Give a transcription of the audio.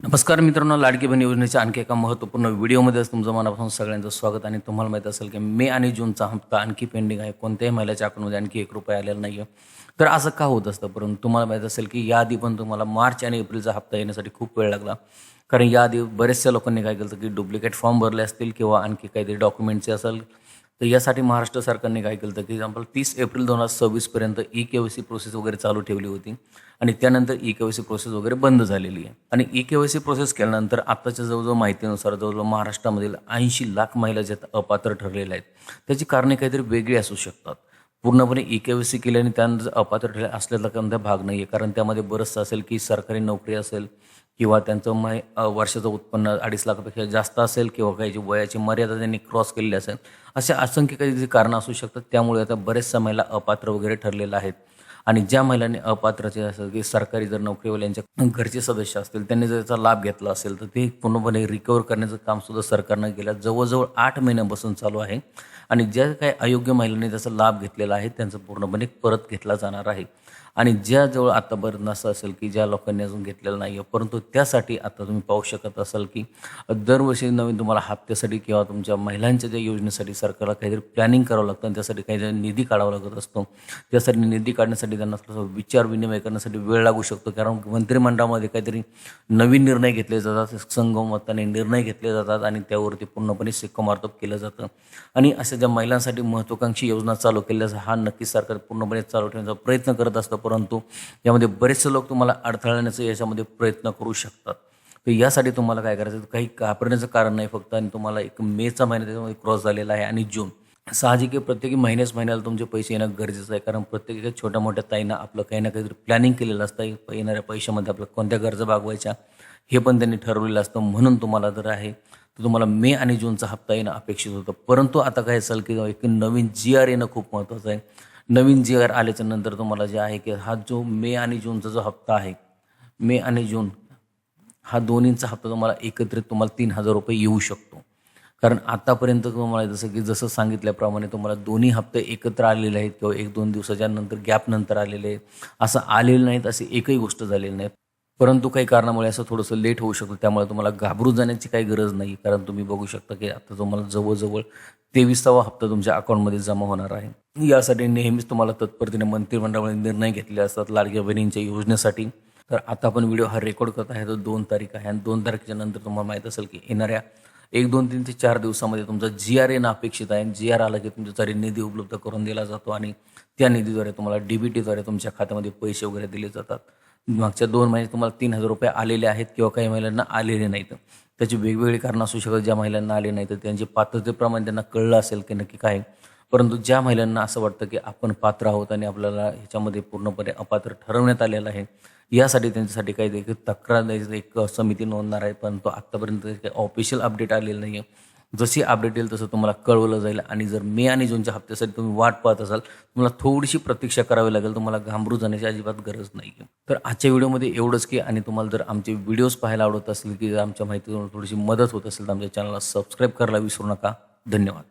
नमस्कार मित्रांनो, लाडकी बहीण योजनेच्या आणखी एका महत्त्वपूर्ण व्हिडिओमध्ये तुमचं मनापासून सगळ्यांचं स्वागत. आणि तुम्हाला माहीत असेल की मे आणि जूनचा हप्ता आणखी पेंडिंग आहे. कोणत्याही महिन्याच्या अकाउंटमध्ये आणखी ₹1 आलेला नाही आहे. तर असं का होत असतं? परंतु तुम्हाला माहीत असेल की याआधी पण तुम्हाला मार्च आणि एप्रिलचा हप्ता येण्यासाठी खूप वेळ लागला. कारण याआधी बऱ्याचशा लोकांनी काय केलं की डुप्लिकेट फॉर्म भरले असतील किंवा आणखी काहीतरी डॉक्युमेंटचे असेल. तर यासाठी महाराष्ट्र सरकारने काय केलं की एक्झाम्पल 30 एप्रिल 2026 पर्यंत ई-के-वाय-सी प्रोसेस वगैरे चालू ठेवली होती आणि त्यानंतर ई-के-वाय-सी प्रोसेस वगैरे बंद झालेली आहे. आणि ई-के-वाय-सी प्रोसेस केल्यानंतर आत्ताच्या जवळजवळ माहितीनुसार जवळजवळ महाराष्ट्रामधील 80 लाख महिला ज्या अपात्र ठरलेल्या आहेत. त्याची कारणे काहीतरी वेगळी असू शकतात. पूर्णपणे ई-के-वाय-सी केल्याने त्यानंतर अपात्र ठरले असल्याचा कोणता भाग नाही आहे. कारण त्यामध्ये बरंचसं असेल की सरकारी नोकरी असेल किंवा त्यांचं वर्षाचं उत्पन्न 2.5 लाखापेक्षा जास्त असेल किंवा काही वयाची मर्यादा त्यांनी क्रॉस केलेली असेल. असे असंख्य काही कारणं असू शकतात. त्यामुळे आता बऱ्याचशा महिला अपात्र वगैरे ठरलेल्या आहेत. आणि ज्या महिलांनी अपात्रचे असेल की सरकारी जर नोकरीवाल्यांच्या घरचे सदस्य असतील त्यांनी जर त्याचा लाभ घेतला असेल तर ते पूर्णपणे रिकवर करण्याचं कामसुद्धा सरकारनं केलं. जवळजवळ 8 महिन्यापासून चालू आहे. आणि ज्या काही अयोग्य महिलांनी त्याचा लाभ घेतलेला आहे त्यांचं पूर्णपणे परत घेतला जाणार आहे. आणि ज्याजवळ आत्तापर्यंत असं असेल की ज्या लोकांनी अजून घेतलेलं नाही आहे, परंतु त्यासाठी आता तुम्ही पाहू शकत असाल की दरवर्षी नवीन तुम्हाला हप्त्यासाठी किंवा तुमच्या महिलांच्या ज्या योजनेसाठी सरकारला काहीतरी प्लॅनिंग करावं लागतं आणि त्यासाठी काहीतरी निधी काढावा लागत असतो. त्यासाठी निधी काढण्यासाठी त्यांना थोडंसं विचार विनिमय करण्यासाठी वेळ लागू शकतो. कारण मंत्रिमंडळामध्ये काहीतरी नवीन निर्णय घेतले जातात, संगमताने निर्णय घेतले जातात आणि त्यावरती पूर्णपणे शिक्कामोर्तब केलं जातं. आणि अशा ज्या महिलांसाठी महत्त्वाकांक्षी योजना चालू केल्याचा हा नक्कीच सरकार पूर्णपणे चालू ठेवण्याचा प्रयत्न करत असतं. परंतु यामध्ये बरेचसे लोक तुम्हाला अडथळण्याचा याच्यामध्ये प्रयत्न करू शकतात. तर यासाठी तुम्हाला काय करायचं, काही घाबरण्याचं कारण नाही फक्त. आणि तुम्हाला एक मेचा महिना त्याच्यामध्ये क्रॉस झालेला आहे आणि जून साहजिक आहे. प्रत्येकी महिन्याला तुमचे पैसे येणं गरजेचं आहे. कारण प्रत्येक छोट्या मोठ्या ताईंना आपलं काही ना काहीतरी प्लॅनिंग केलेलं असतं. येणाऱ्या पैशामध्ये आपल्या कोणत्या गरजा भागवायच्या हे पण त्यांनी ठरवलेलं असतं. म्हणून तुम्हाला जर आहे तर तुम्हाला मे आणि जूनचा हप्ता येणं अपेक्षित होतं. परंतु आता काय असेल की एक नवीन GR येणं खूप महत्त्वाचं आहे. नवीन GR आल्याच्या नंतर तुम्हाला जे आहे की हा जो मे आणि जूनचा जो हप्ता आहे, मे आणि जून हा दोन्हींचा हप्ता तुम्हाला एकत्रित तुम्हाला ₹3000 येऊ शकतो. कारण आतापर्यंत तुम्हाला जसं सांगितल्याप्रमाणे तुम्हाला दोन्ही हप्ते एकत्र आलेले आहेत किंवा 1-2 दिवसाच्या नंतर गॅपनंतर आलेले आहेत. असं आलेलं नाहीत, अशी एकही गोष्ट झालेली नाही. परंतु काही कारणामुळे असं थोडंसं लेट होऊ शकतं. त्यामुळे तुम्हाला घाबरून जाण्याची काही गरज नाही. कारण तुम्ही बघू शकता की आता तुम्हाला जवळजवळ 23वा हप्ता तुमच्या अकाउंटमध्ये जमा होणार आहे. यासाठी नेहमीच तुम्हाला तत्परतेने मंत्रिमंडळाने निर्णय घेतले असतात लाडक्या बहिणींच्या योजनेसाठी. तर आता आपण व्हिडिओ हा रेकॉर्ड करत आहे तर 2 तारीख आहे आणि 2 तारखेच्या नंतर तुम्हाला माहीत असेल की येणाऱ्या 1, 2, 3 ते 4 दिवसामध्ये तुमचा GR येणं अपेक्षित आहे. GR आला की तुमच्यासाठी निधी उपलब्ध करून दिला जातो आणि त्या निधीद्वारे तुम्हाला DBTद्वारे तुमच्या खात्यामध्ये पैसे वगैरे दिले जातात. मागच्या 2 महिन्यात तुम्हाला ₹3000 आलेले आहेत किंवा काही महिलांना आलेले नाहीत. त्याची वेगवेगळी कारणं असू शकतात. ज्या महिलांना आले नाही तर त्यांचे पात्रतेप्रमाणे त्यांना कळलं असेल की नक्की काय. परंतु ज्या महिलांना असं वाटतं की आपण पात्र आहोत आणि आपल्याला ह्याच्यामध्ये पूर्णपणे अपात्र ठरवण्यात आलेलं आहे, यासाठी त्यांच्यासाठी काही एक तक्रार द्यायची एक समिती नोंदणार आहे. पण तो आत्तापर्यंत काही ऑफिशियल अपडेट आलेलं नाही आहे. जशी अपडेट येईल तसं तुम्हाला कळवलं जाईल. आणि जर मे आणि जूनच्या हप्त्यासाठी तुम्ही वाट पाहत असाल तुम्हाला थोडीशी प्रतीक्षा करावी लागेल. तुम्हाला घाबरू जाण्याची अजिबात गरज नाही आहे. तर आजच्या व्हिडिओमध्ये एवढंच की आणि तुम्हाला जर आमचे व्हिडिओज पाहायला आवडत असतील की जर आमच्या माहितीतून थोडीशी मदत होत असेल तर आमच्या चॅनलला सबस्क्राईब करायला विसरू नका. धन्यवाद.